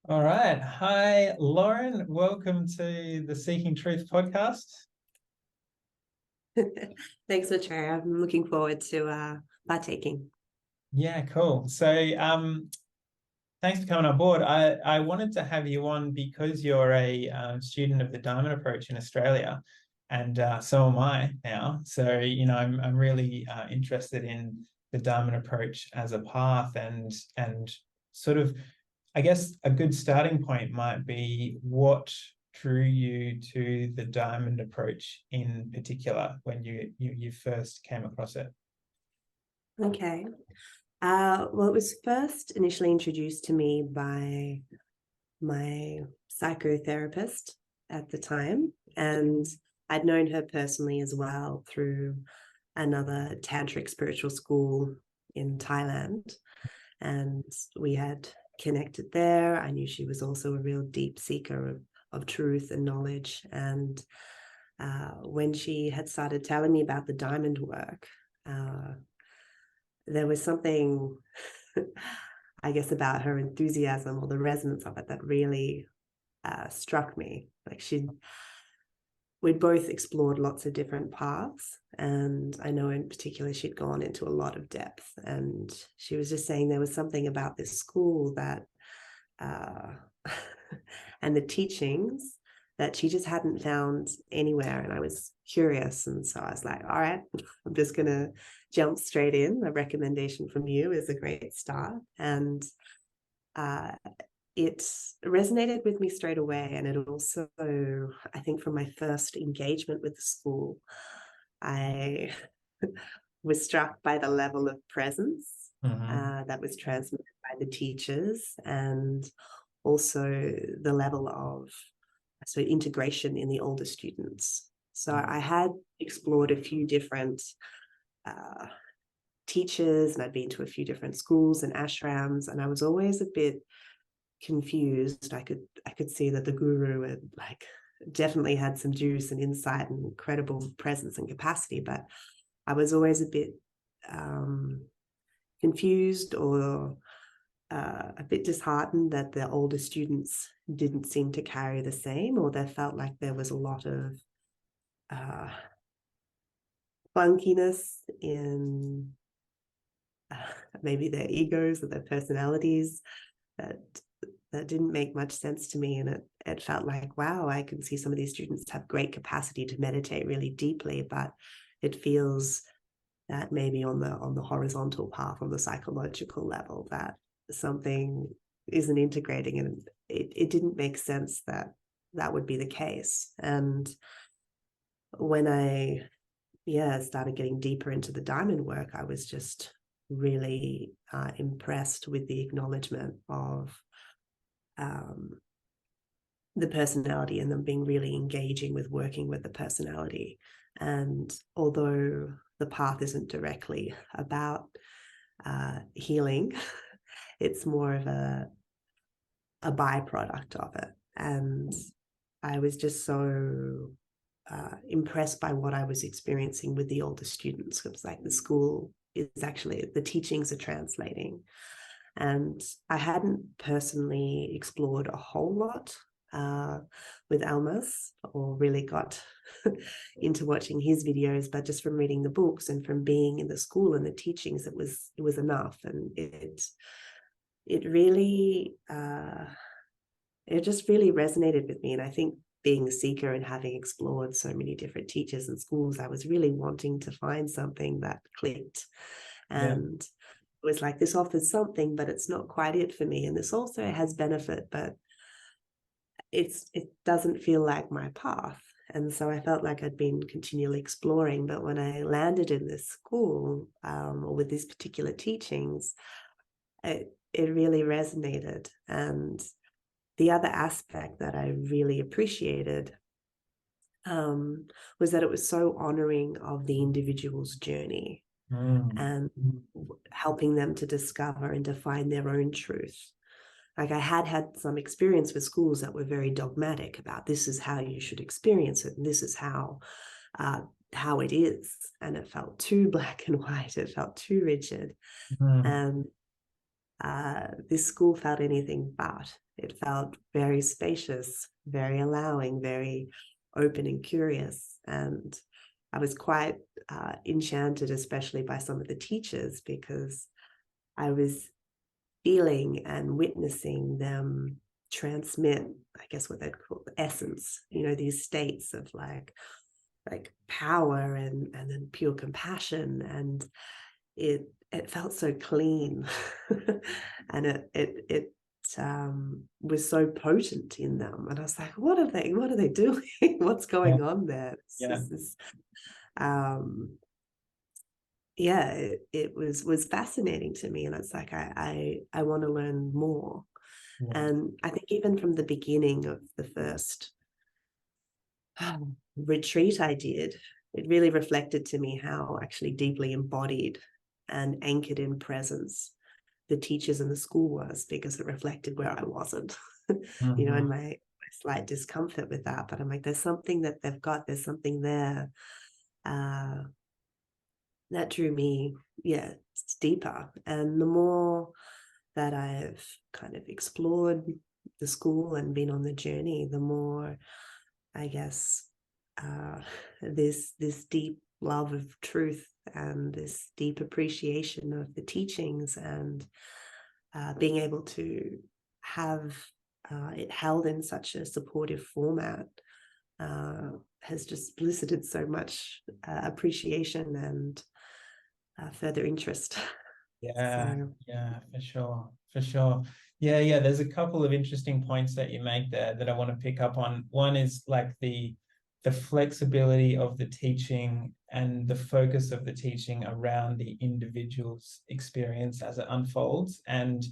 All right. Hi, Lauren. Welcome to the Seeking Truth podcast. Thanks, Macharia. I'm looking forward to partaking. Yeah, cool. Thanks for coming on board. I wanted to have you on because you're a student of the Diamond Approach in Australia, and so am I now. I'm really interested in the Diamond Approach as a path, and sort of, I guess a good starting point might be what drew you to the Diamond Approach in particular when you first came across it. Okay. Well, it was first initially introduced to me by my psychotherapist at the time, and I'd known her personally as well through another tantric spiritual school in Thailand, and we had connected there. I knew she was also a real deep seeker of truth and knowledge, and when she had started telling me about the diamond work, there was something, I guess, about her enthusiasm or the resonance of it that really struck me. We'd both explored lots of different paths, and I know in particular she'd gone into a lot of depth, and she was just saying there was something about this school that and the teachings that she just hadn't found anywhere. And I was curious, and so I was like, all right, I'm just gonna jump straight in. A recommendation from you is a great start. And it resonated with me straight away. And it also, I think from my first engagement with the school, I was struck by the level of presence that was transmitted by the teachers, and also the level of integration in the older students. So I had explored a few different teachers, and I'd been to a few different schools and ashrams, and I was always a bit confused. I could see that the guru had definitely had some juice and insight and incredible presence and capacity, but I was always a bit confused or a bit disheartened that the older students didn't seem to carry the same, or there felt like there was a lot of funkiness in maybe their egos or their personalities that didn't make much sense to me. And it felt like, wow, I can see some of these students have great capacity to meditate really deeply, but it feels that maybe on the horizontal path, on the psychological level, that something isn't integrating, and it didn't make sense that would be the case. And when I started getting deeper into the diamond work, I was just really impressed with the acknowledgement of the personality, and them being really engaging with working with the personality. And although the path isn't directly about healing, it's more of a byproduct of it. And I was just so impressed by what I was experiencing with the older students. It was like the school is actually, the teachings are translating. And I hadn't personally explored a whole lot with Almas, or really got into watching his videos, but just from reading the books and from being in the school and the teachings, it was enough. And it really it just really resonated with me. And I think, being a seeker and having explored so many different teachers and schools, I was really wanting to find something that clicked. And it was like, this offers something, but it's not quite it for me. And this also has benefit, but it doesn't feel like my path. And so I felt like I'd been continually exploring. But when I landed in this school, or with these particular teachings, it really resonated. And the other aspect that I really appreciated was that it was so honoring of the individual's journey and helping them to discover and define their own truth. Like, I had some experience with schools that were very dogmatic about, this is how you should experience it, and this is how it is. And it felt too black and white. It felt too rigid. And this school felt anything but. It felt very spacious, very allowing, very open and curious. And I was quite enchanted, especially by some of the teachers, because I was feeling and witnessing them transmit, I guess, what they'd call essence, these states of like power and then pure compassion. And it felt so clean. And it was so potent in them. And I was like, what are they doing? What's Yeah. going on there? Yeah. Yeah, it was fascinating to me. And it's like, I want to learn more. Yeah. And I think even from the beginning of the first retreat I did, it really reflected to me how actually deeply embodied and anchored in presence the teachers in the school was, because it reflected where I wasn't, and my slight discomfort with that. But I'm like, there's something that they've got, there's something there that drew me, it's deeper. And the more that I've kind of explored the school and been on the journey, the more, I guess, this deep love of truth and this deep appreciation of the teachings, and being able to have it held in such a supportive format has just elicited so much appreciation and further interest. Yeah, So yeah, for sure, for sure. Yeah. There's a couple of interesting points that you make there that I want to pick up on. One is like the flexibility of the teaching and the focus of the teaching around the individual's experience as it unfolds, and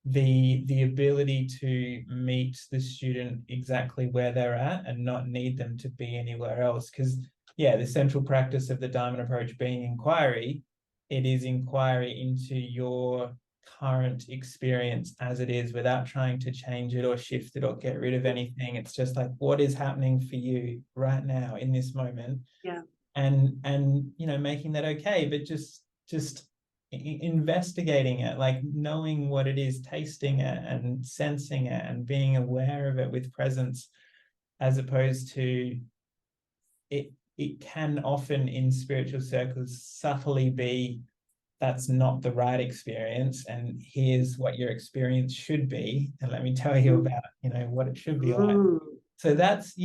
the ability to meet the student exactly where they're at and not need them to be anywhere else. Because the central practice of the Diamond approach being inquiry, it is inquiry into your current experience as it is, without trying to change it or shift it or get rid of anything. It's just like, what is happening for you right now in this moment? yeah, And making that okay, but just investigating it, like knowing what it is, tasting it and sensing it and being aware of it with presence, as opposed to it can often in spiritual circles subtly be, that's not the right experience, and here's what your experience should be, and let me tell you about what it should be like. So that's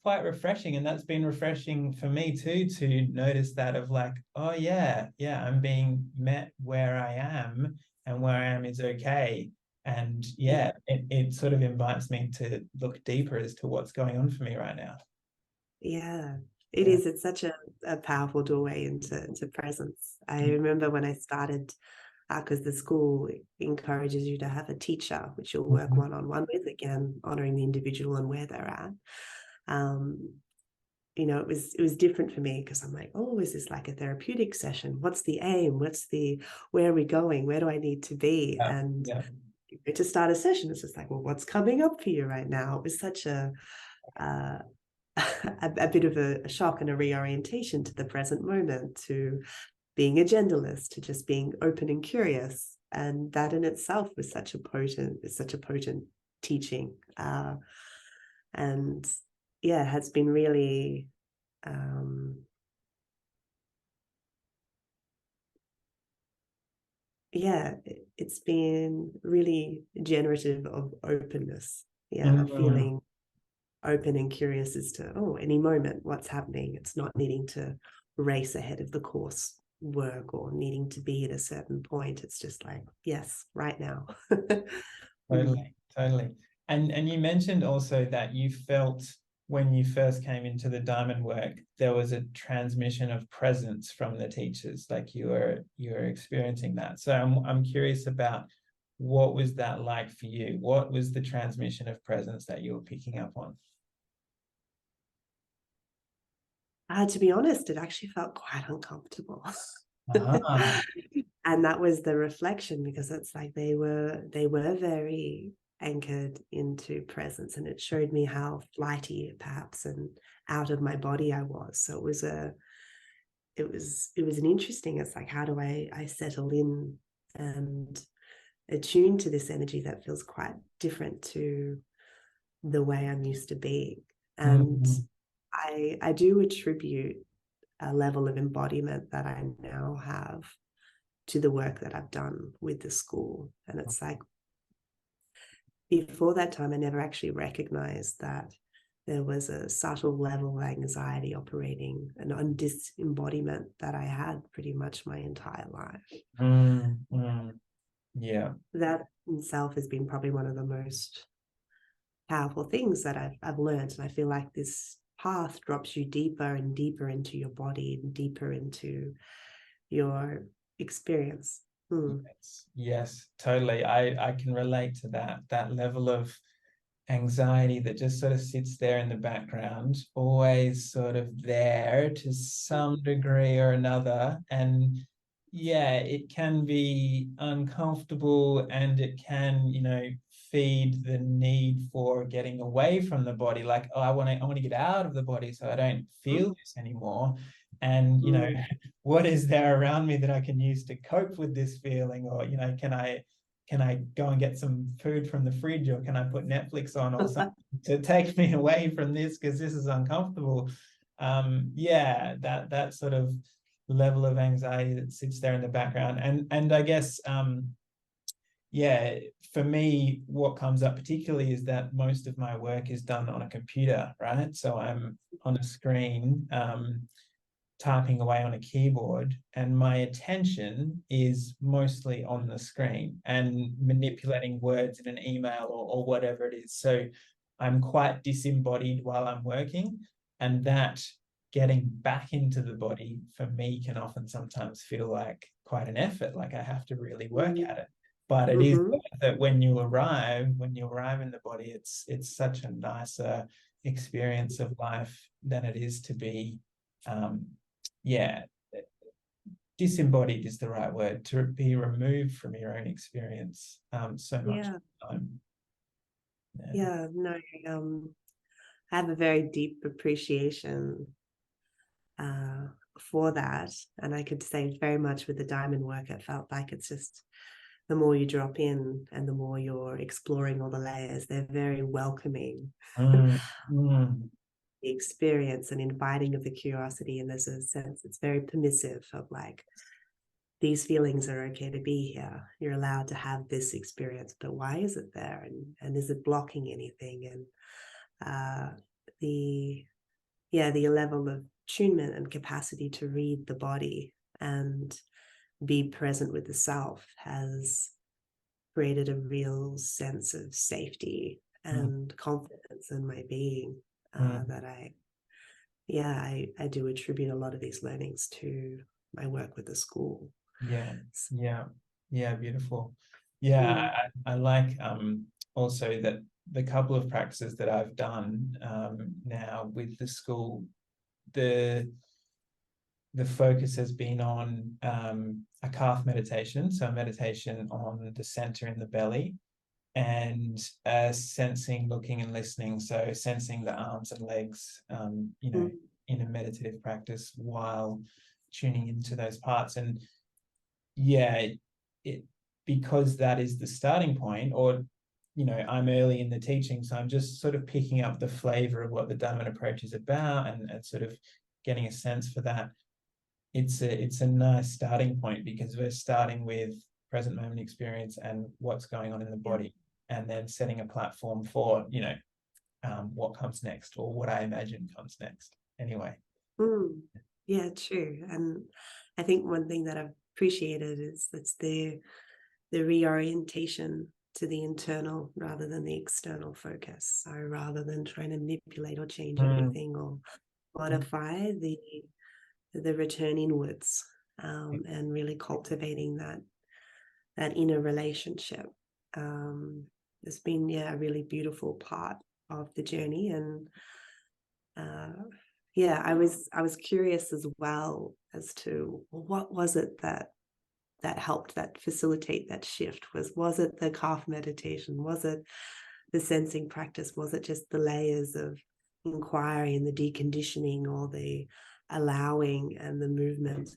quite refreshing, and that's been refreshing for me too, to notice that, of like, oh yeah, I'm being met where I am, and where I am is okay. And it sort of invites me to look deeper as to what's going on for me right now. yeah, it Yeah. is. It's such a powerful doorway into presence. I remember when I started, because the school encourages you to have a teacher, which you'll work one-on-one with, again, honoring the individual and where they're at. It was different for me, because I'm like, oh, is this like a therapeutic session? What's the aim? Where are we going? Where do I need to be? Yeah. And Yeah. to start a session, it's just like, well, what's coming up for you right now? It was such a a bit of a shock and a reorientation to the present moment, to being a genderless, to just being open and curious. And that in itself was such a potent teaching. And has been really it's been really generative of openness. Mm. Feeling open and curious as to, any moment, what's happening. It's not needing to race ahead of the course work or needing to be at a certain point. It's just like, yes, right now. Totally. And you mentioned also that you felt when you first came into the diamond work, there was a transmission of presence from the teachers, like you were experiencing that. So I'm curious about, what was that like for you? What was the transmission of presence that you were picking up on? To be honest, it actually felt quite uncomfortable. Ah, And that was the reflection, because it's like they were very anchored into presence, and it showed me how flighty perhaps and out of my body I was. So it was an interesting, it's like, how do I settle in and attuned to this energy that feels quite different to the way I'm used to being. And Mm, I do attribute a level of embodiment that I now have to the work that I've done with the school. And it's like, before that time, I never actually recognized that there was a subtle level of anxiety operating and on disembodiment that I had pretty much my entire life. yeah. That in itself has been probably one of the most powerful things that I've learned. And I feel like this path drops you deeper and deeper into your body and deeper into your experience. Yes, yes, totally. I can relate to that level of anxiety that just sort of sits there in the background, always sort of there to some degree or another. And yeah, it can be uncomfortable and it can, feed the need for getting away from the body. Like, oh, I want to get out of the body so I don't feel this anymore. And, what is there around me that I can use to cope with this feeling? Or, can I go and get some food from the fridge, or can I put Netflix on or something to take me away from this because this is uncomfortable? Yeah, that sort of level of anxiety that sits there in the background. And I guess yeah, for me, what comes up particularly is that most of my work is done on a computer, right? So I'm on a screen, typing away on a keyboard, and my attention is mostly on the screen and manipulating words in an email or whatever it is. So I'm quite disembodied while I'm working, and that getting back into the body for me can often sometimes feel like quite an effort, like I have to really work at it. But it is Mm-hmm. that when you arrive in the body, it's such a nicer experience of life than it is to be yeah, disembodied is the right word, to be removed from your own experience so much Yeah. time. Yeah. Yeah. No, I have a very deep appreciation uh, for that. And I could say very much with the diamond work, it felt like it's just the more you drop in and the more you're exploring all the layers, they're very welcoming. Mm, mm, The experience and inviting of the curiosity. And there's a sense it's very permissive of like, these feelings are okay to be here. You're allowed to have this experience, but why is it there? And is it blocking anything? And the the level of attunement and capacity to read the body and be present with the self has created a real sense of safety mm, and confidence in my being mm. that I do attribute a lot of these learnings to my work with the school. Yeah, So, yeah, yeah, beautiful. Yeah, mm, I like also that the couple of practices that I've done now with the school, the the focus has been on a calf meditation, so a meditation on the center in the belly, and sensing, looking, and listening. So sensing the arms and legs, mm, in a meditative practice while tuning into those parts. And yeah, it because that is the starting point, or I'm early in the teaching, so I'm just sort of picking up the flavor of what the Diamond approach is about, and sort of getting a sense for that. It's a nice starting point because we're starting with present moment experience and what's going on in the yeah. body, and then setting a platform for what comes next, or what I imagine comes next. Anyway. Mm, yeah, true. And I think one thing that I've appreciated is that's the reorientation to the internal rather than the external focus. So rather than trying to manipulate or change Mm, anything or modify the return inwards, and really cultivating that inner relationship. It's been a really beautiful part of the journey. And I was curious as well as to what was it that helped that facilitate that shift. Was it the calf meditation? Was it the sensing practice? Was it just the layers of inquiry and the deconditioning, or the allowing and the movement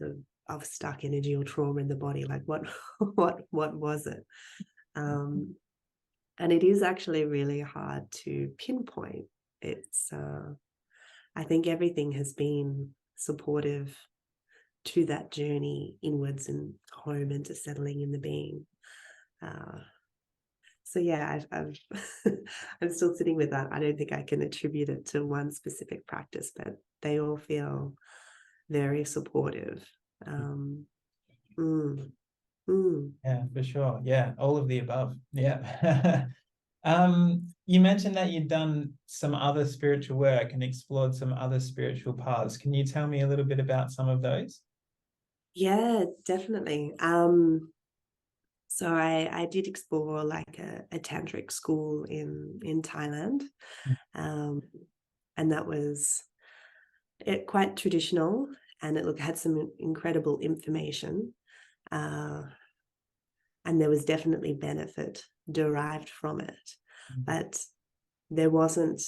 of stuck energy or trauma in the body? Like what what was it? And it is actually really hard to pinpoint. It's I think everything has been supportive to that journey inwards and home and to settling in the being. So yeah, I've I'm still sitting with that. I don't think I can attribute it to one specific practice, but they all feel very supportive. Mm, mm. Yeah, for sure. Yeah, all of the above. Yeah. You mentioned that you'd done some other spiritual work and explored some other spiritual paths. Can you tell me a little bit about some of those? Yeah, definitely. So I did explore like a tantric school in Thailand, um, and that was quite traditional, and it had some incredible information, uh, and there was definitely benefit derived from it, but there wasn't.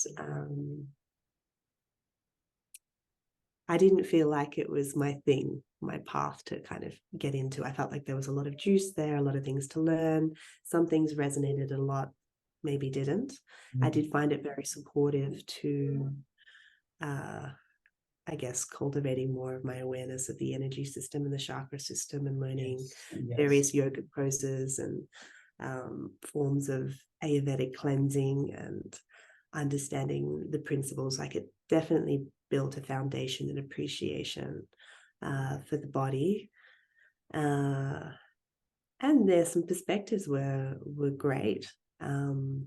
I didn't feel like it was my thing, my path to kind of get into. I felt like there was a lot of juice there, a lot of things to learn. Some things resonated a lot, maybe didn't. I did find it very supportive to, I guess, cultivating more of my awareness of the energy system and the chakra system and learning various yoga poses and forms of Ayurvedic cleansing and understanding the principles. Like, it definitely built a foundation and appreciation for the body. And there's some perspectives were great. But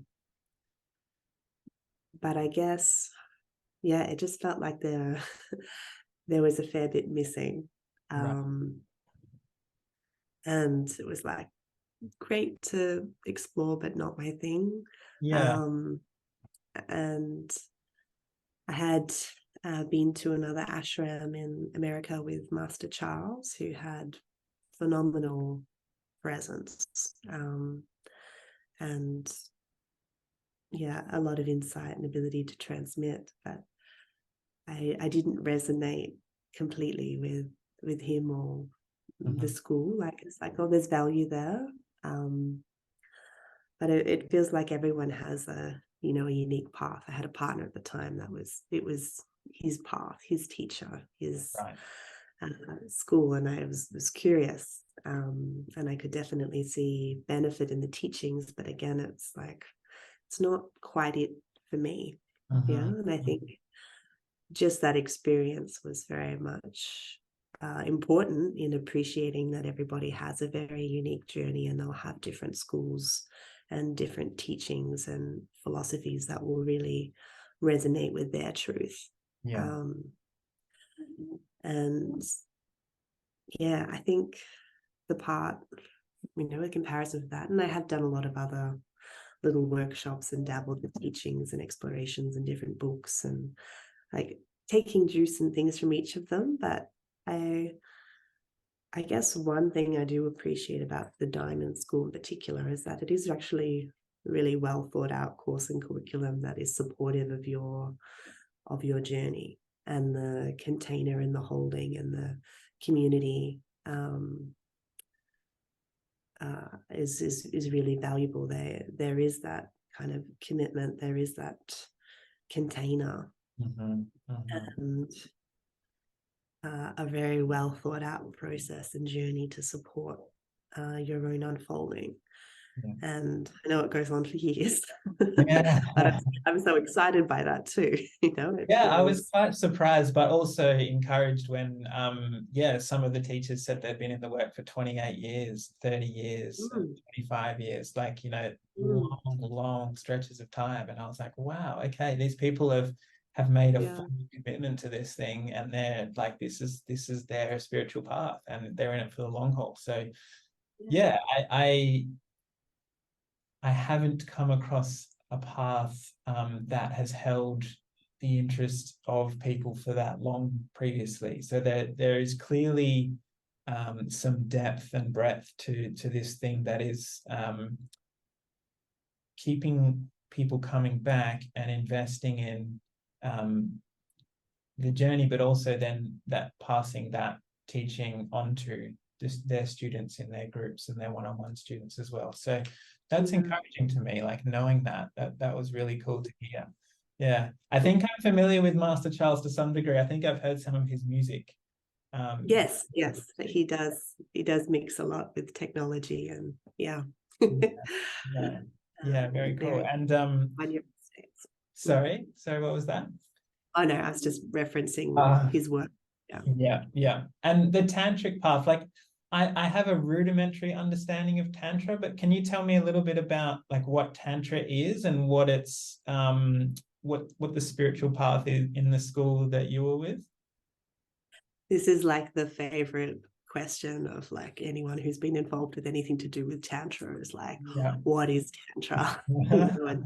I guess, yeah, it just felt like there was a fair bit missing. Right. And it was like great to explore, but not my thing. Yeah. And I had been to another ashram in America with Master Charles, who had phenomenal presence, and yeah, a lot of insight and ability to transmit. But I didn't resonate completely with him or the school. Like, it's like, oh, there's value there, but it feels like everyone has a unique path. I had a partner at the time that was his path, his teacher, his Right. school, and I was curious, and I could definitely see benefit in the teachings, but again, it's like it's not quite it for me. Yeah, and I think just that experience was very much important in appreciating that everybody has a very unique journey, and they'll have different schools and different teachings and philosophies that will really resonate with their truth. Yeah. And yeah, I think the part, a comparison with that, and I have done a lot of other little workshops and dabbled with teachings and explorations and different books and like taking juice and things from each of them. But I guess one thing I do appreciate about the Diamond School in particular is that it is actually really well thought out course and curriculum that is supportive of your journey, and the container and the holding and the community is really valuable. There is that kind of commitment, there is that container, and a very well thought out process and journey to support your own unfolding. Yeah. And I know it goes on for years. Yeah. But I'm so excited by that too. Yeah, I was quite surprised, but also encouraged when some of the teachers said they've been in the work for 28 years, 30 years, 25 years, like, long stretches of time. And I was like, wow, okay, these people have made a full commitment to this thing, and they're like, this is their spiritual path, and they're in it for the long haul. So yeah, I haven't come across a path that has held the interest of people for that long previously. So there is clearly some depth and breadth to this thing that is keeping people coming back and investing in the journey, but also then that passing that teaching on to their students in their groups and their one-on-one students as well. So that's Yeah. encouraging to me, like knowing that was really cool to hear. Yeah. I think I'm familiar with Master Charles to some degree. I think I've heard some of his music. Yes, yes, he does. He does mix a lot with technology, and yeah. Yeah, yeah, yeah, very cool. Very And on your mistakes. sorry, what was that? Oh no, I was just referencing Uh his work. Yeah. yeah, yeah. And the tantric path, like I have a rudimentary understanding of tantra, but can you tell me a little bit about like what tantra is and what it's what the spiritual path is in the school that you were with? This is like the favorite question of like anyone who's been involved with anything to do with tantra is like, Yeah. what is tantra? And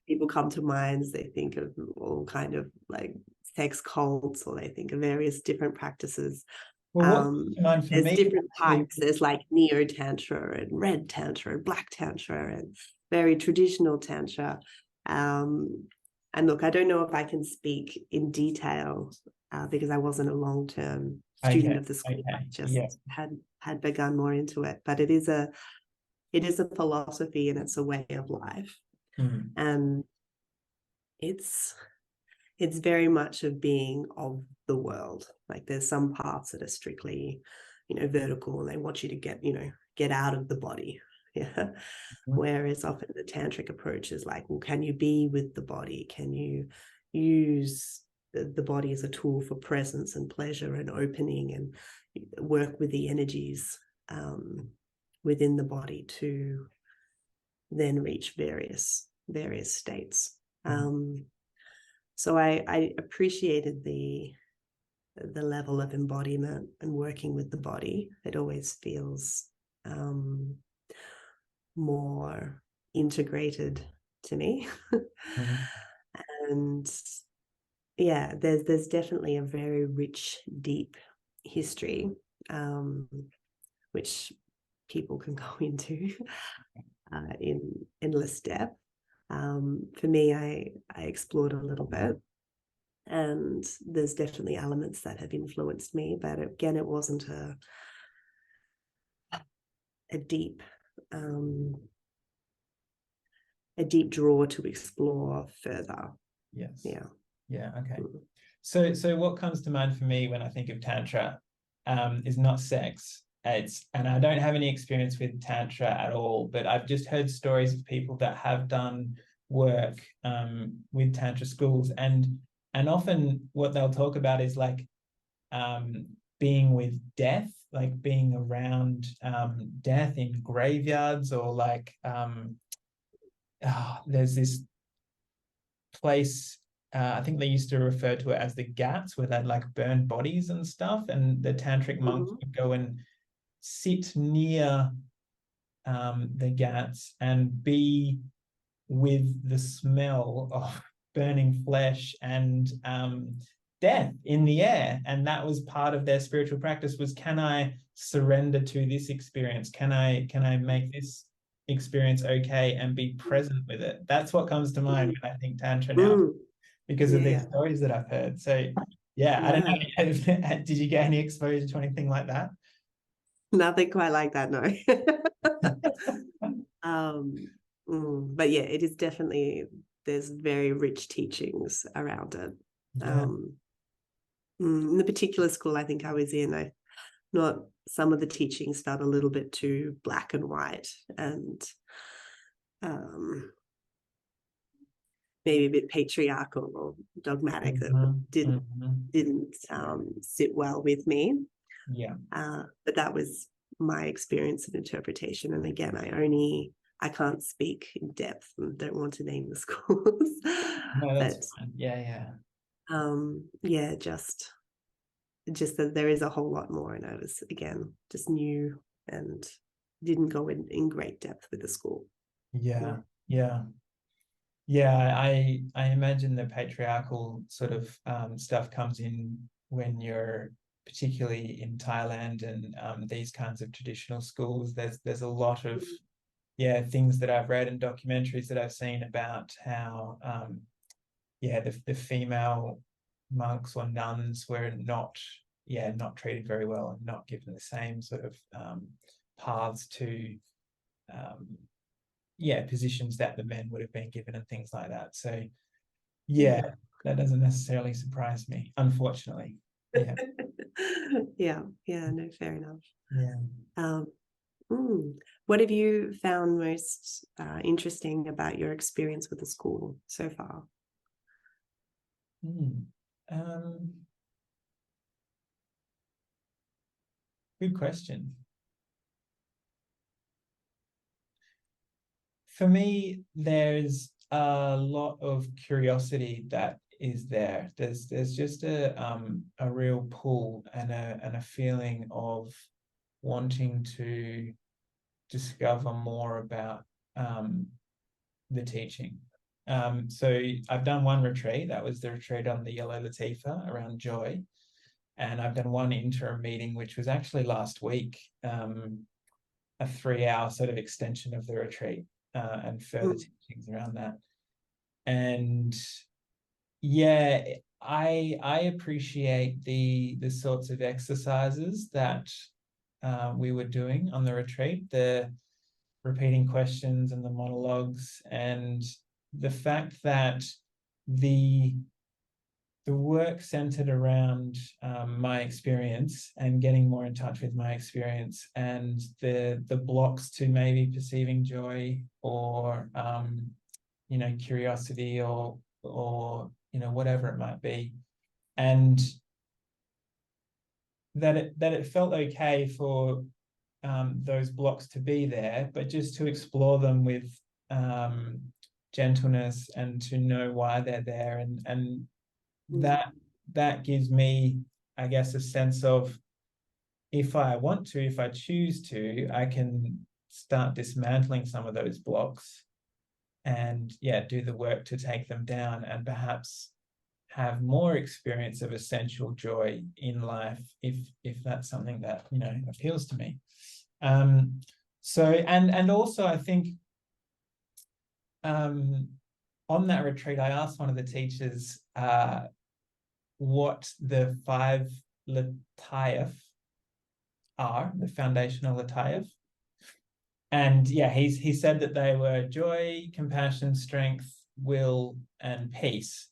people come to minds, they think of all kind of like sex cults, or they think of various different practices. Well, what comes to mind for There's me different actually, types. There's like neo tantra and red tantra and black tantra and very traditional tantra. And look, I don't know if I can speak in detail because I wasn't a long-term student okay, of the school. I okay, just yeah. had begun more into it. But it is a philosophy, and it's a way of life. Hmm. And it's very much of being of the world. Like there's some parts that are strictly, vertical, and they want you to get out of the body. Yeah. Whereas often the tantric approach is like, well, can you be with the body? Can you use the body as a tool for presence and pleasure and opening, and work with the energies within the body to then reach various states. So I appreciated the level of embodiment and working with the body. It always feels more integrated to me. Mhm. And yeah, there's definitely a very rich, deep history, which people can go into in endless depth. For me, I explored a little bit, and there's definitely elements that have influenced me, but again, it wasn't a deep um, draw to explore further. Yes. Yeah. Yeah, okay. Mm. So what comes to mind for me when I think of tantra is not sex. And I don't have any experience with tantra at all, but I've just heard stories of people that have done work with tantra schools, and often what they'll talk about is like being with death, like being around death in graveyards, or like there's this place. I think they used to refer to it as the ghats, where they'd like burn bodies and stuff, and the tantric monks Mhm. would go and sit near the ghats and be with the smell of burning flesh and death in the air. And that was part of their spiritual practice, was, can I surrender to this experience? Can I make this experience okay and be present with it? That's what comes to mind when I think tantra now, Mm. because of Yeah, these yeah, stories that I've heard. So yeah, I don't yeah. know. Did you get any exposure to anything like that? Nothing quite like that, no. um, but yeah, it is definitely, there's very rich teachings around it. Yeah. Um, in the particular school I think I was in, I not some of the teachings felt a little bit too black and white, and um, maybe a bit patriarchal or dogmatic, that Mhm, didn't mhm. sit well with me. Yeah. But that was my experience and interpretation. And again, I can't speak in depth and don't want to name the schools. No, that's But fine. Yeah, yeah. yeah, just that there is a whole lot more. And I was, again, just new and didn't go in great depth with the school. Yeah, yeah. Yeah, I imagine the patriarchal sort of stuff comes in when you're particularly in Thailand and these kinds of traditional schools. There's a lot of things that I've read and documentaries that I've seen about how the female monks or nuns were not treated very well and not given the same sort of paths to um, positions that the men would have been given and things like that. So yeah, that doesn't necessarily surprise me, unfortunately. Yeah. Yeah, no, fair enough. Yeah. What have you found most interesting about your experience with the school so far? Good question. For me, there's a lot of curiosity that is there. There's just a real pull and a feeling of wanting to discover more about the teaching. So I've done one retreat. That was the retreat on the Yellow Latifa around joy. And I've done one interim meeting, which was actually last week, a 3-hour sort of extension of the retreat, and further teachings around that. And yeah, I appreciate the sorts of exercises that we were doing on the retreat, the repeating questions and the monologues, and the fact that the work centered around my experience and getting more in touch with my experience, and the blocks to maybe perceiving joy or curiosity or whatever it might be, and that it felt okay for those blocks to be there, but just to explore them with gentleness and to know why they're there, and that gives me, I guess, a sense of, if I want to, if I choose to, I can start dismantling some of those blocks and do the work to take them down, and perhaps have more experience of essential joy in life, if that's something that appeals to me. So and also I think on that retreat, I asked one of the teachers what the 5 Latayef are, the foundational Latayef. And he said that they were joy, compassion, strength, will, and peace.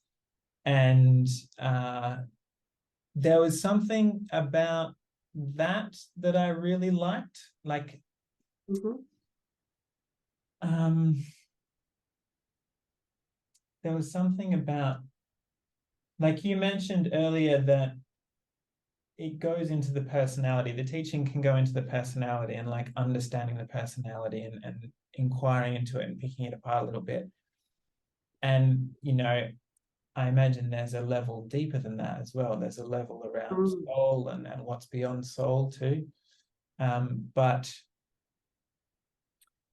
And there was something about that I really liked. Like, there was something about, like you mentioned earlier, that it goes into the personality. The teaching can go into the personality and like understanding the personality and inquiring into it and picking it apart a little bit. And, I imagine there's a level deeper than that as well. There's a level around soul and what's beyond soul too. But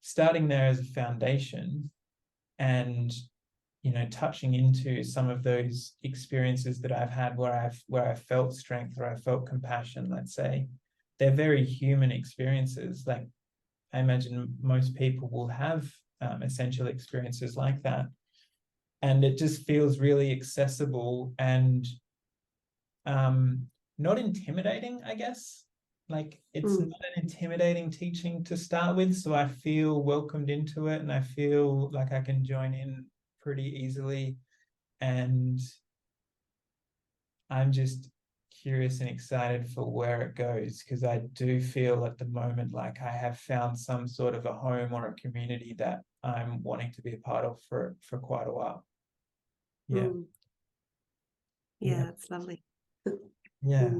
starting there as a foundation and touching into some of those experiences that I've had where I've felt strength or I felt compassion, let's say, they're very human experiences. Like, I imagine most people will have essential experiences like that. And it just feels really accessible and not intimidating, I guess. Like, it's not an intimidating teaching to start with, so I feel welcomed into it and I feel like I can join in pretty easily. And I'm just curious and excited for where it goes, because I do feel at the moment like I have found some sort of a home or a community that I'm wanting to be a part of for quite a while. Yeah. Yeah, it's lovely. Yeah.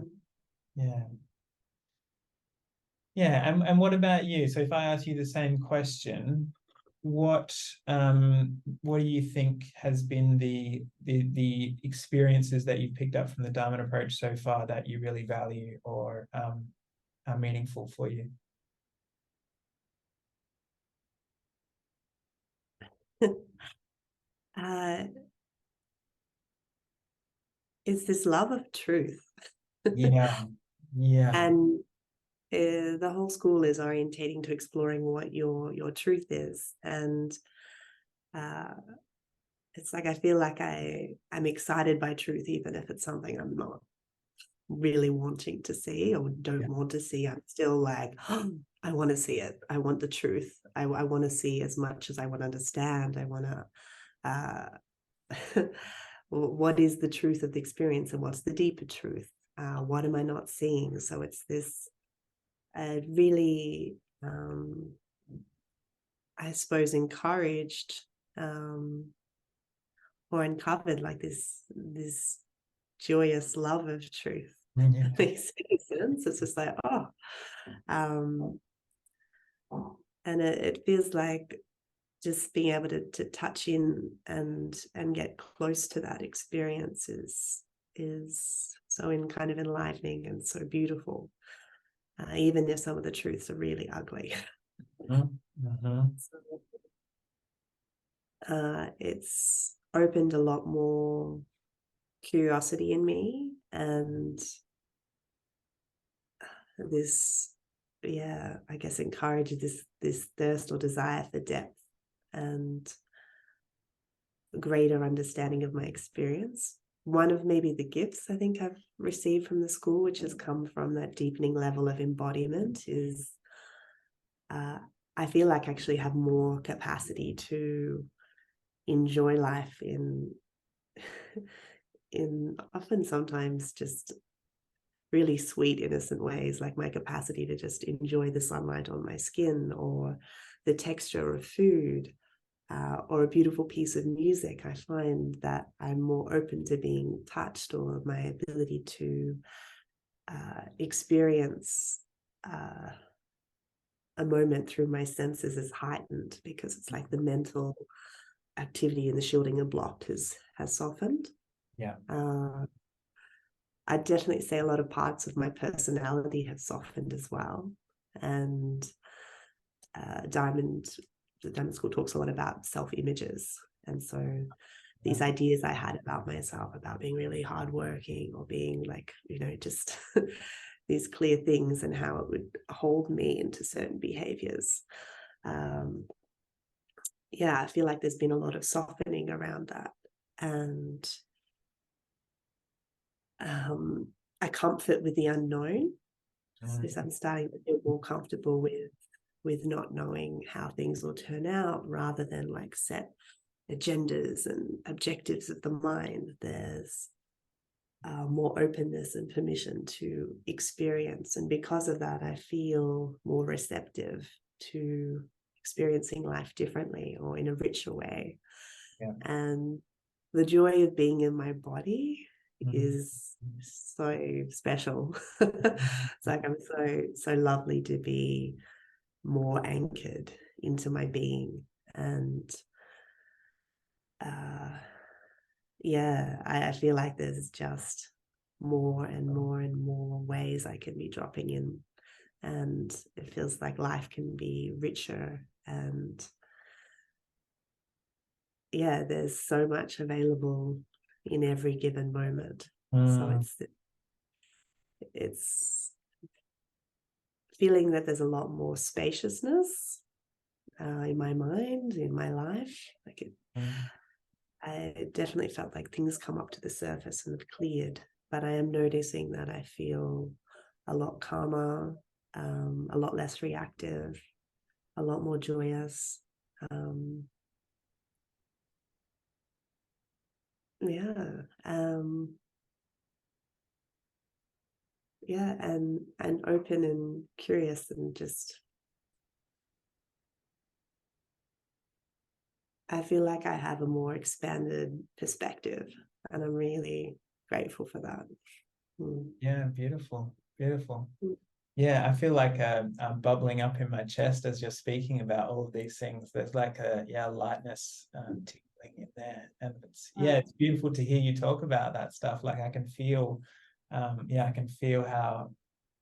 And what about you? So if I ask you the same question, what do you think has been the experiences that you've picked up from the Dharma approach so far that you really value or are meaningful for you? It's this love of truth. Yeah. And the whole school is orientating to exploring what your truth is. And it's like I feel like I'm excited by truth, even if it's something I'm not really wanting to see or don't want to see. I'm still like, oh, I want to see it. I want the truth. I want to see as much as I want to understand. I want to what is the truth of the experience and what's the deeper truth? What am I not seeing? So it's this really, I suppose, encouraged or uncovered like this joyous love of truth. Yeah. Makes any sense. It's just like, oh, and it feels like just being able to touch in and get close to that experience is so kind of enlightening and so beautiful, even if some of the truths are really ugly. Mm-hmm. So, it's opened a lot more curiosity in me, and this, yeah, I guess encourages this thirst or desire for depth and greater understanding of my experience. One of maybe the gifts I think I've received from the school, which has come from that deepening level of embodiment, is I feel like I actually have more capacity to enjoy life in often sometimes just really sweet, innocent ways, like my capacity to just enjoy the sunlight on my skin, or the texture of food, or a beautiful piece of music. I find that I'm more open to being touched, or my ability to experience a moment through my senses is heightened, because it's like the mental activity in the shielding and block has softened. Yeah. I definitely say a lot of parts of my personality have softened as well. And the Diamond School talks a lot about self-images. And so these ideas I had about myself, about being really hardworking, or being like, just these clear things, and how it would hold me into certain behaviors. Yeah, I feel like there's been a lot of softening around that. And a comfort with the unknown. So I'm starting to feel more comfortable with not knowing how things will turn out, rather than like set agendas and objectives of the mind. There's more openness and permission to experience. And because of that, I feel more receptive to experiencing life differently, or in a richer way. Yeah. And the joy of being in my body is so special. It's like, I'm so lovely to be more anchored into my being. And yeah, I feel like there's just more and more and more ways I can be dropping in, and it feels like life can be richer. And yeah, there's so much available in every given moment. So it's feeling that there's a lot more spaciousness in my mind, in my life. Like I definitely felt like things come up to the surface and have cleared, but I am noticing that I feel a lot calmer, a lot less reactive, a lot more joyous. Yeah. Yeah, and open and curious, and just, I feel like I have a more expanded perspective, and I'm really grateful for that. Yeah, beautiful. Mm. Yeah, I feel like I'm bubbling up in my chest as you're speaking about all of these things. There's like a lightness tingling in there, and it's beautiful to hear you talk about that stuff. Like I can feel, I can feel how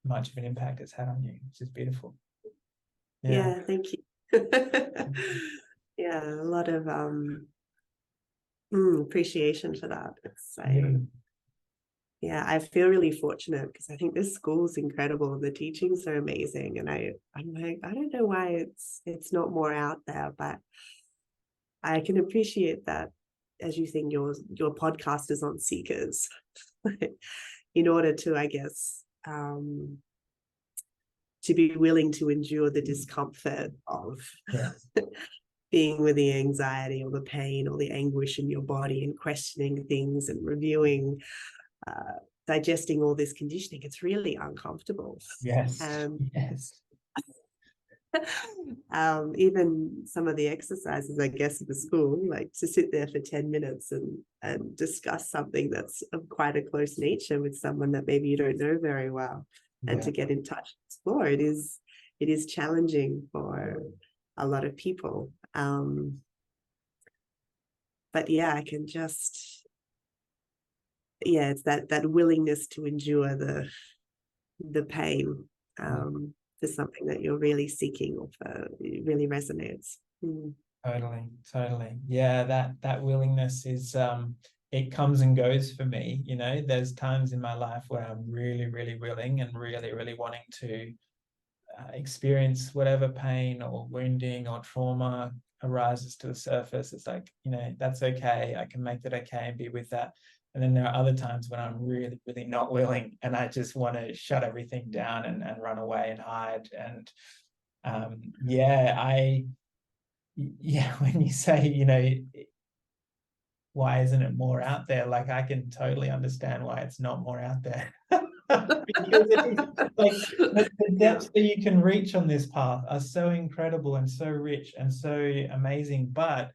much of an impact it's had on you, which is beautiful. Yeah, thank you. Yeah, a lot of appreciation for that. It's like, yeah, I feel really fortunate, because I think this school is incredible and the teachings are amazing. And I'm like, I don't know why it's not more out there, but I can appreciate that, as you think your podcast is on seekers, in order to, I guess, to be willing to endure the discomfort of Yeah. being with the anxiety or the pain or the anguish in your body and questioning things and reviewing, digesting all this conditioning. It's really uncomfortable. Yes. And Yes. even some of the exercises, I guess, at the school, like to sit there for 10 minutes and discuss something that's of quite a close nature with someone that maybe you don't know very well, and Yeah. to get in touch and explore it is challenging for a lot of people. But yeah, I can just, yeah, it's that willingness to endure the pain, is something that you're really seeking, or it really resonates. Totally. Yeah, that willingness is it comes and goes for me. You know, there's times in my life where I'm really, really willing and really, really wanting to experience whatever pain or wounding or trauma arises to the surface. It's like, you know, that's okay. I can make that okay and be with that. And then there are other times when I'm really, really not willing, and I just want to shut everything down and run away and hide. And when you say, you know, why isn't it more out there? Like, I can totally understand why it's not more out there. Because it is, like, the depths that you can reach on this path are so incredible and so rich and so amazing. But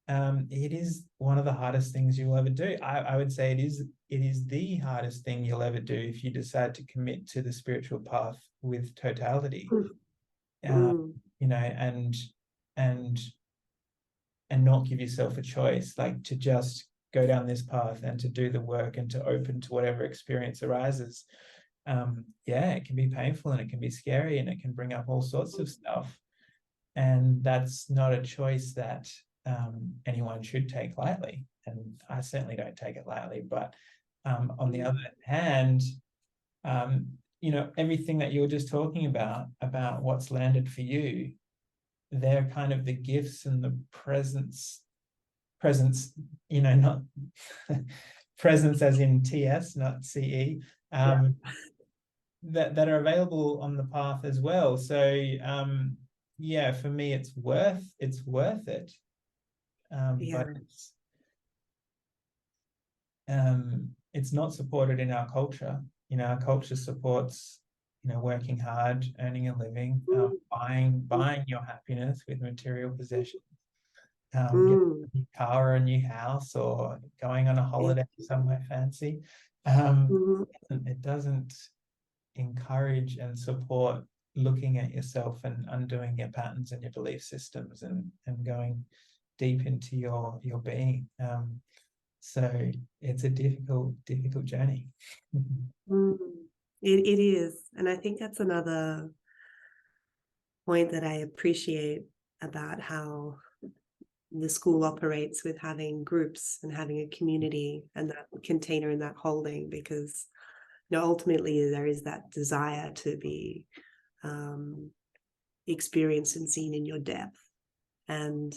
it is one of the hardest things you'll ever do. I would say it is the hardest thing you'll ever do if you decide to commit to the spiritual path with totality. You know, and not give yourself a choice, like to just go down this path and to do the work and to open to whatever experience arises. It can be painful and it can be scary and it can bring up all sorts of stuff. And that's not a choice that anyone should take lightly. And I certainly don't take it lightly. But on the other hand, you know, everything that you were just talking about what's landed for you, they're kind of the gifts and the presence, you know, not presence as in TS, not CE, that are available on the path as well. So for me, it's worth it. But it's not supported in our culture. You know, our culture supports, you know, working hard, earning a living, buying your happiness with material possessions, getting a new car or a new house, or going on a holiday somewhere fancy. It doesn't encourage and support looking at yourself and undoing your patterns and your belief systems and going deep into your being. So it's a difficult journey. It is. And I think that's another point that I appreciate about how the school operates, with having groups and having a community and that container and that holding, because, you know, ultimately there is that desire to be experienced and seen in your depth. And,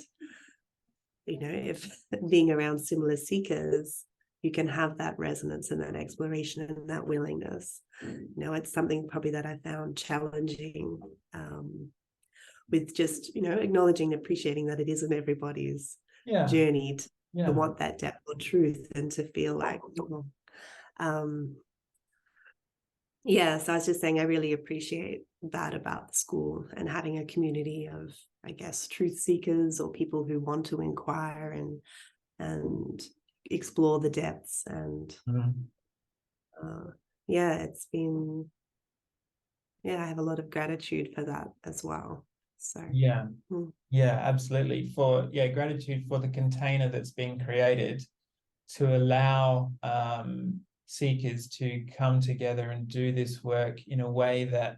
you know, if being around similar seekers, you can have that resonance and that exploration and that willingness. You know, it's something probably that I found challenging, with just, you know, acknowledging and appreciating that it isn't everybody's journey to want that depth or truth and to feel like, so I was just saying, I really appreciate that about the school and having a community of, I guess, truth seekers or people who want to inquire and explore the depths. And it's been, I have a lot of gratitude for that as well. So absolutely. Gratitude for the container that's been created to allow seekers to come together and do this work in a way that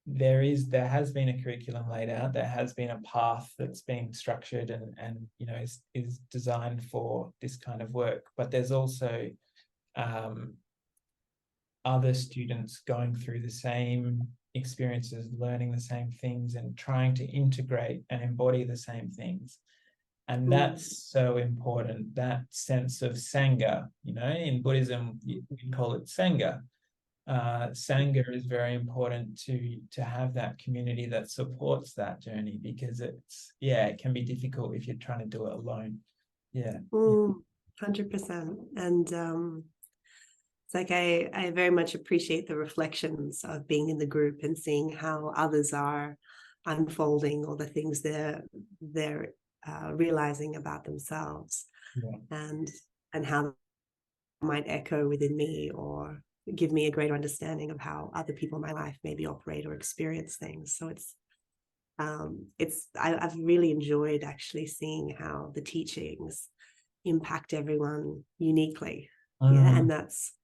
there has been a curriculum laid out, there has been a path that's been structured and you know is designed for this kind of work, but there's also other students going through the same experiences, learning the same things and trying to integrate and embody the same things. And that's so important, that sense of Sangha. You know, in Buddhism, we call it Sangha. Sangha is very important to have that community that supports that journey, because it can be difficult if you're trying to do it alone. Yeah. 100%. And it's like I very much appreciate the reflections of being in the group and seeing how others are unfolding, or the things they're realizing about themselves, and how might echo within me, or give me a greater understanding of how other people in my life maybe operate or experience things. So I've really enjoyed actually seeing how the teachings impact everyone uniquely. And that's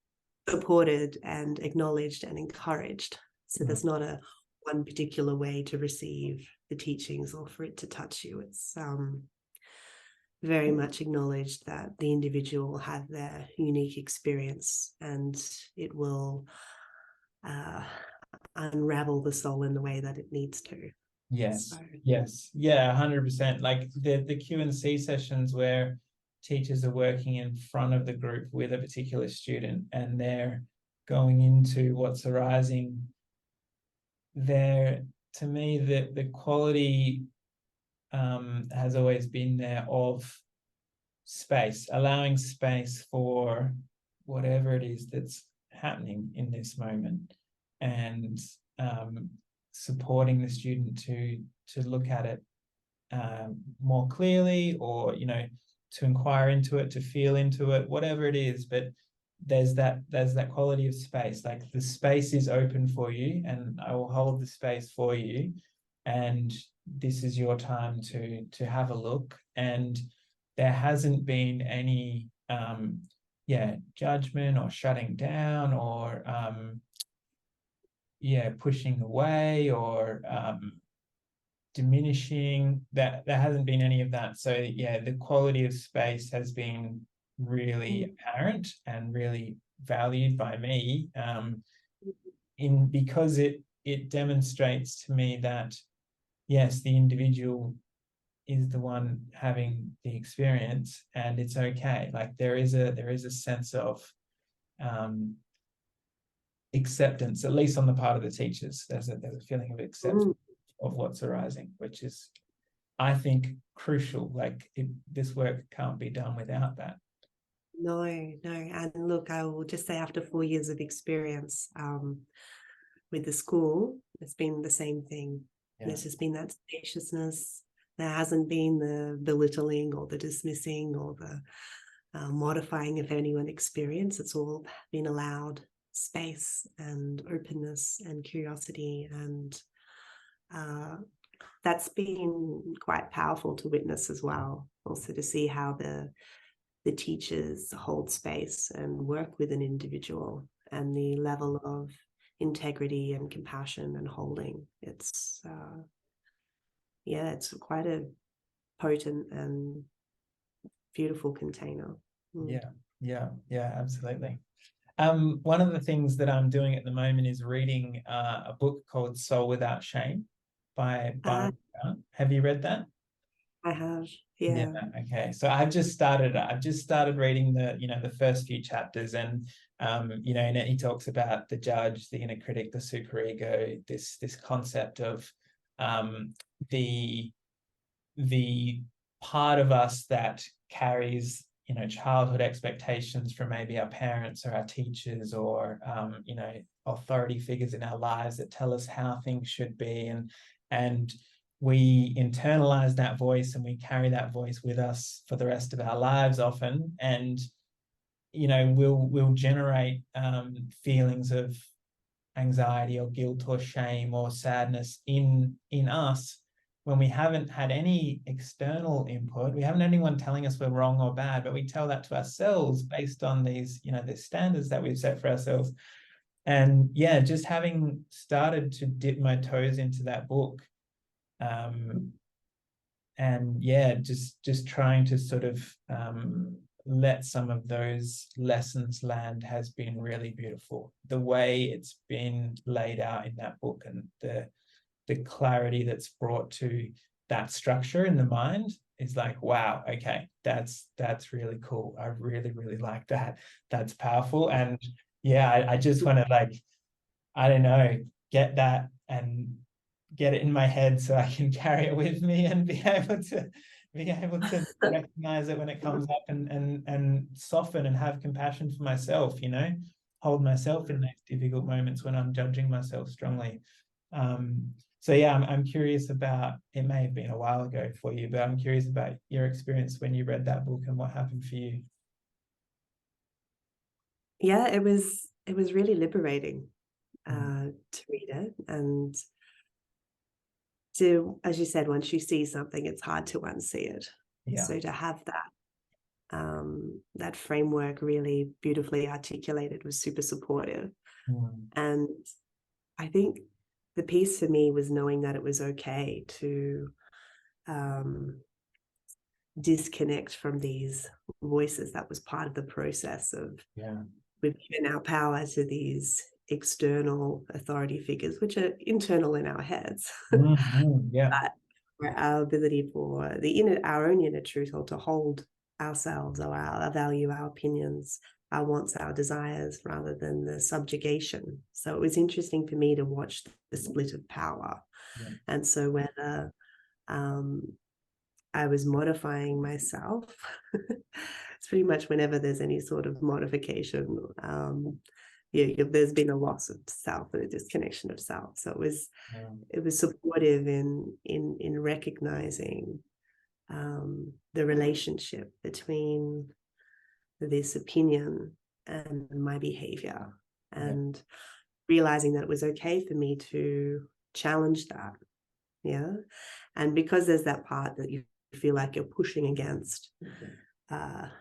supported and acknowledged and encouraged. So there's not a one particular way to receive the teachings or for it to touch you. It's very much acknowledged that the individual will have their unique experience, and it will unravel the soul in the way that it needs to. Yes. So. Yes. Yeah, 100%. Like the Q&C sessions where teachers are working in front of the group with a particular student, and they're going into what's arising there. To me, the quality has always been there of space, allowing space for whatever it is that's happening in this moment, and supporting the student to look at it more clearly, or to inquire into it, to feel into it, whatever it is. But there's that quality of space, like the space is open for you, and I will hold the space for you, and this is your time to have a look. And there hasn't been any judgment or shutting down or pushing away or diminishing. That there hasn't been any of that. So the quality of space has been really apparent and really valued by me, because it demonstrates to me that yes, the individual is the one having the experience, and it's okay. Like there is a sense of acceptance, at least on the part of the teachers. There's a feeling of acceptance of what's arising, which is, I think, crucial. Like this work can't be done without that. No. And look, I will just say, after 4 years of experience with the school, it's been the same thing. There's just been that spaciousness. There hasn't been the belittling or the dismissing or the modifying of anyone experience. It's all been allowed space and openness and curiosity, and that's been quite powerful to witness as well. Also to see how the teachers hold space and work with an individual, and the level of integrity and compassion and holding. It's it's quite a potent and beautiful container. Yeah, absolutely. One of the things that I'm doing at the moment is reading a book called Soul Without Shame by have you read that? I have. Okay. So I've just started reading the first few chapters, and and he talks about the judge, the inner critic, the superego, this concept of the part of us that carries childhood expectations from maybe our parents or our teachers, or authority figures in our lives that tell us how things should be, and we internalize that voice, and we carry that voice with us for the rest of our lives often, and we'll generate feelings of anxiety or guilt or shame or sadness in us when we haven't had any external input. We haven't had anyone telling us we're wrong or bad, but we tell that to ourselves based on these the standards that we've set for ourselves. And just having started to dip my toes into that book, and just trying to sort of let some of those lessons land has been really beautiful. The way it's been laid out in that book, and the clarity that's brought to that structure in the mind is like, wow, okay, that's really cool. I really, really like that. That's powerful. And I just want to I don't know, get that and get it in my head so I can carry it with me and be able to recognize it when it comes up, and soften and have compassion for myself, hold myself in those difficult moments when I'm judging myself strongly. So yeah, I'm curious about, it may have been a while ago for you, but I'm curious about your experience when you read that book and what happened for you. Yeah, it was really liberating Mm. to read it, and to, as you said, once you see something, it's hard to unsee it. Yeah. So to have that framework really beautifully articulated was super supportive. Mm. And I think the piece for me was knowing that it was okay to disconnect from these voices. That was part of the process of, Yeah. we've given our power to these external authority figures, which are internal in our heads. Yeah. But for our ability for our own inner truth, or to hold ourselves, or our value, our opinions, our wants, our desires, rather than the subjugation. So it was interesting for me to watch the split of power. Yeah. And so whether I was modifying myself, it's pretty much whenever there's any sort of modification, there's been a loss of self and a disconnection of self. So it was supportive in recognizing the relationship between this opinion and my behavior, Yeah. and realizing that it was okay for me to challenge that. Yeah. And because there's that part that you feel like you're pushing against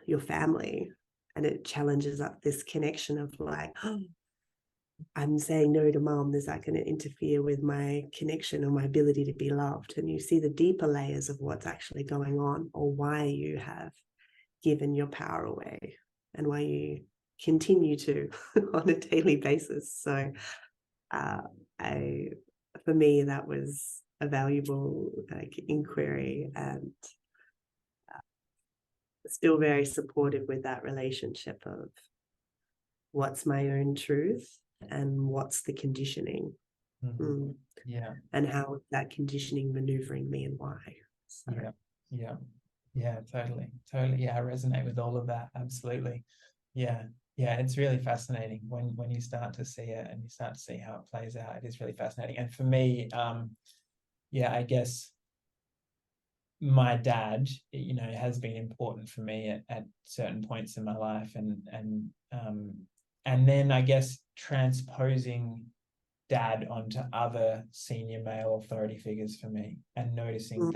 your family, and it challenges up this connection of like, oh, I'm saying no to mom, is that going to interfere with my connection or my ability to be loved? And you see the deeper layers of what's actually going on, or why you have given your power away, and why you continue to on a daily basis. So for me, that was a valuable inquiry, and still very supportive with that relationship of what's my own truth and what's the conditioning. Mm. Yeah. And how that conditioning maneuvering me, and why. So. Yeah. Yeah. Yeah, totally. Totally. Yeah, I resonate with all of that. Absolutely. Yeah. Yeah, it's really fascinating when you start to see it and you start to see how it plays out. It is really fascinating. And for me, yeah, I guess my dad, has been important for me at certain points in my life, and then I guess transposing dad onto other senior male authority figures for me, and noticing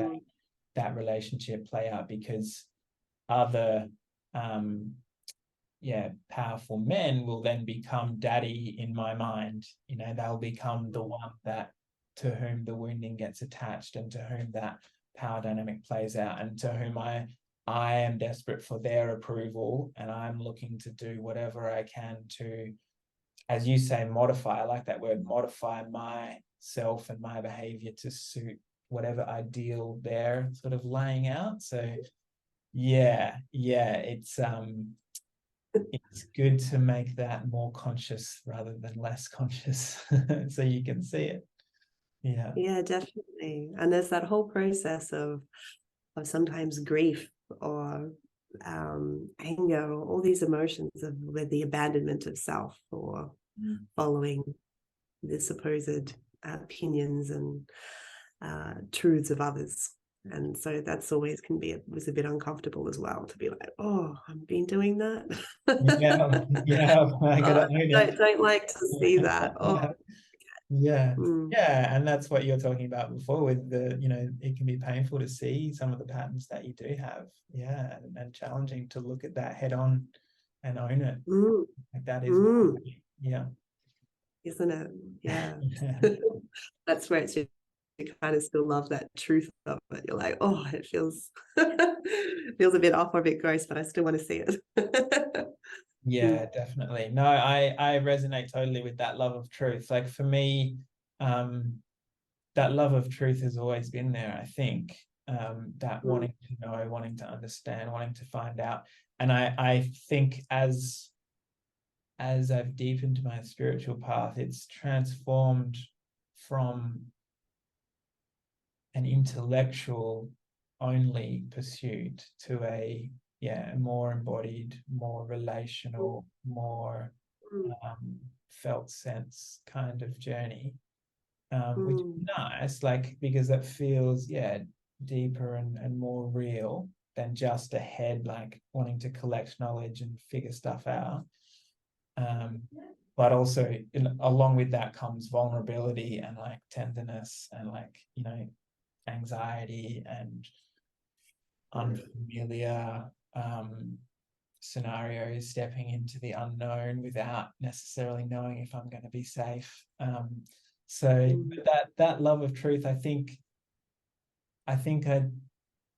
that relationship play out, because other powerful men will then become daddy in my mind. They'll become the one that, to whom the wounding gets attached, and to whom that power dynamic plays out, and to whom I am desperate for their approval, and I'm looking to do whatever I can to, as you say, modify. I like that word, modify myself and my behavior to suit whatever ideal they're sort of laying out. So yeah, it's good to make that more conscious rather than less conscious, so you can see it. Yeah. Yeah, definitely. And there's that whole process of sometimes grief, or anger, or all these emotions of with the abandonment of self, or following the supposed opinions and truths of others. And so that's always was a bit uncomfortable as well, to be like, oh, I've been doing that. Yeah, yeah, I gotta own it. Don't like to see that. Oh, Yeah. mm, Yeah, and that's what you're talking about before with the, it can be painful to see some of the patterns that you do have. Yeah, and challenging to look at that head on and own it. mm, Like that is, mm, yeah. isn't it? Yeah. Yeah. That's where you kind of still love that truth of it. You're like, oh, it feels feels a bit off or a bit gross, but I still want to see it. Yeah, definitely. No, I resonate totally with that love of truth. Like for me, that love of truth has always been there, I think. That wanting to know, wanting to understand, wanting to find out. And I think as as I've deepened my spiritual path, it's transformed from an intellectual only pursuit to a more embodied, more relational, more felt sense kind of journey, which is nice, like, because that feels deeper and more real than just a head like wanting to collect knowledge and figure stuff out. But also along with that comes vulnerability and like tenderness and like, anxiety and unfamiliar scenarios, stepping into the unknown without necessarily knowing if I'm going to be safe. But that love of truth, I think I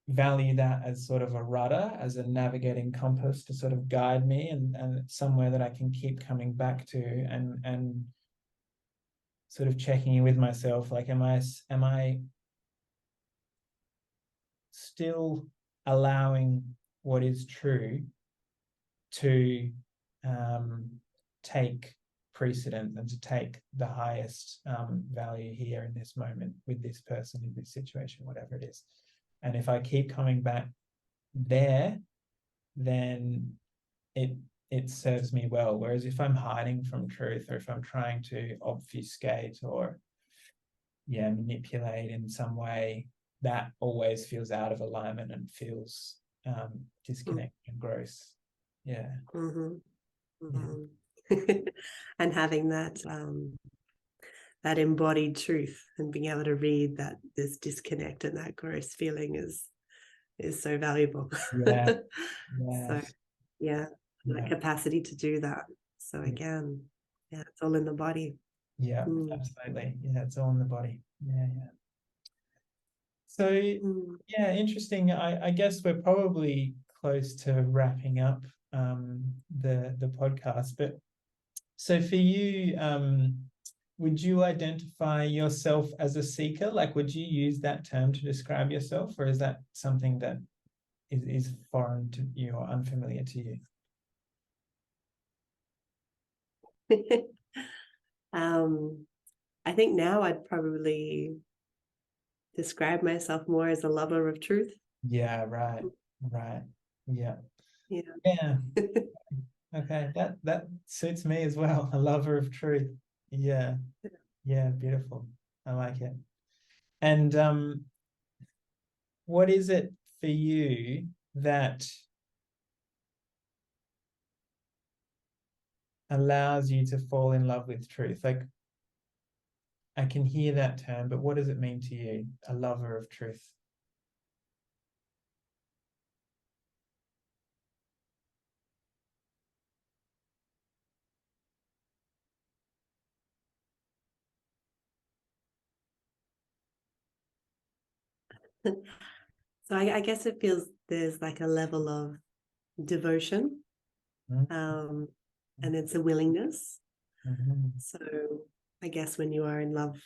value that as sort of a rudder, as a navigating compass to sort of guide me, and somewhere that I can keep coming back to, and sort of checking in with myself, like, am I still allowing what is true to take precedent and to take the highest value here in this moment with this person, in this situation, whatever it is. And if I keep coming back there, then it serves me well. Whereas if I'm hiding from truth, or if I'm trying to obfuscate or manipulate in some way, that always feels out of alignment and feels disconnected and gross. And having that embodied truth and being able to read that this disconnect and that gross feeling is so valuable. So that capacity to do that. So again, it's all in the body. Absolutely. It's all in the body. So interesting. I guess we're probably close to wrapping up the podcast, but so for you, would you identify yourself as a seeker? Like, would you use that term to describe yourself, or is that something that is foreign to you or unfamiliar to you? I think now I'd probably describe myself more as a lover of truth. Right. Yeah. Okay, that suits me as well. A lover of truth. Beautiful. I like it. And what is it for you that allows you to fall in love with truth? Like, I can hear that term, but what does it mean to you, a lover of truth? So I guess it feels there's like a level of devotion, and it's a willingness. So I guess when you are in love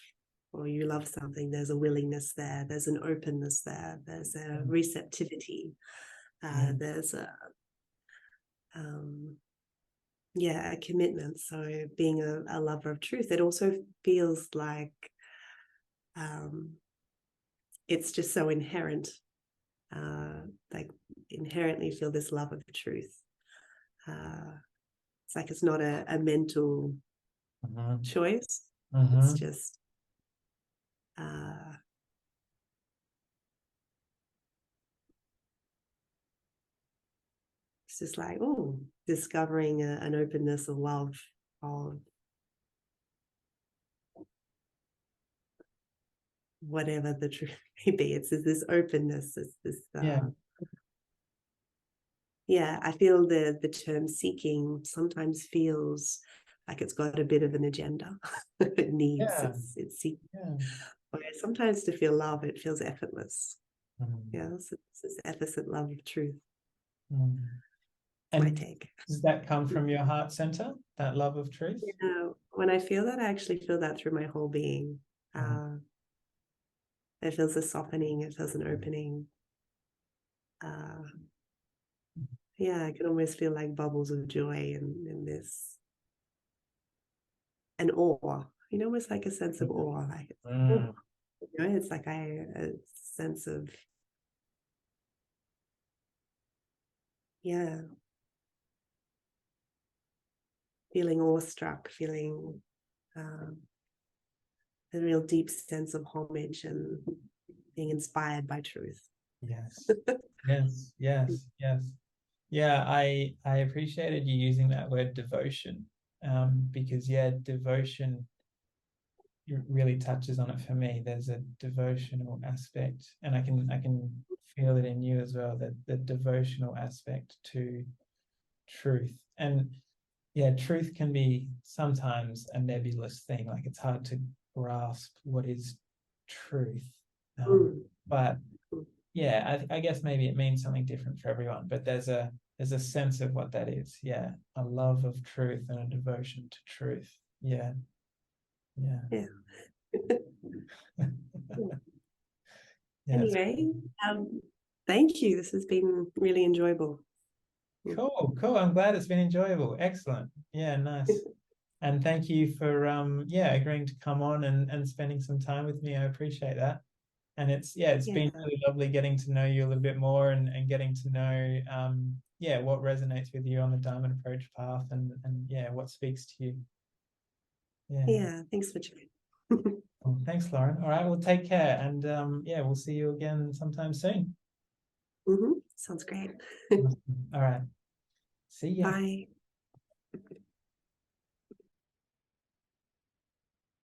or you love something, there's a willingness there, there's an openness there, there's a receptivity, there's a commitment. So being a lover of truth, it also feels like it's just so inherent, like inherently feel this love of truth. It's like it's not a mental choice. It's just it's just like, discovering an openness of love, of whatever the truth may be. It's this openness. It's this I feel the term seeking sometimes feels like it's got a bit of an agenda. It needs it's seeking. Whereas sometimes to feel love, it feels effortless. So it's this effortless love of truth. And my take. Does that come from your heart center, that love of truth? When I feel that, I actually feel that through my whole being. It feels a softening, it feels an opening. I can almost feel like bubbles of joy in this an awe, almost like a sense of awe, like, Mm. it's like a sense of, yeah, feeling awestruck, feeling a real deep sense of homage and being inspired by truth. Yes. Yes. Yes. Yes. Yeah, I appreciated you using that word devotion, because yeah, devotion really touches on it for me. There's a devotional aspect, and I can feel it in you as well, that the devotional aspect to truth. And yeah, truth can be sometimes a nebulous thing, like it's hard to grasp what is truth. Mm. But yeah, I guess maybe it means something different for everyone, but there's a sense of what that is. Yeah, a love of truth and a devotion to truth. Yeah, yeah. Yeah. Yes. Anyway, thank you. This has been really enjoyable. Cool, cool. I'm glad it's been enjoyable. Excellent. Yeah, nice. And thank you for yeah, agreeing to come on and spending some time with me. I appreciate that. And it's Yeah, been really lovely getting to know you a little bit more, and getting to know yeah, what resonates with you on the Diamond Approach path, and yeah, what speaks to you. Yeah. yeah. Thanks for joining. Well, thanks, Lauren. All right, well, take care, and yeah, we'll see you again sometime soon. Mm-hmm. Sounds great. Awesome. All right. See ya. Bye.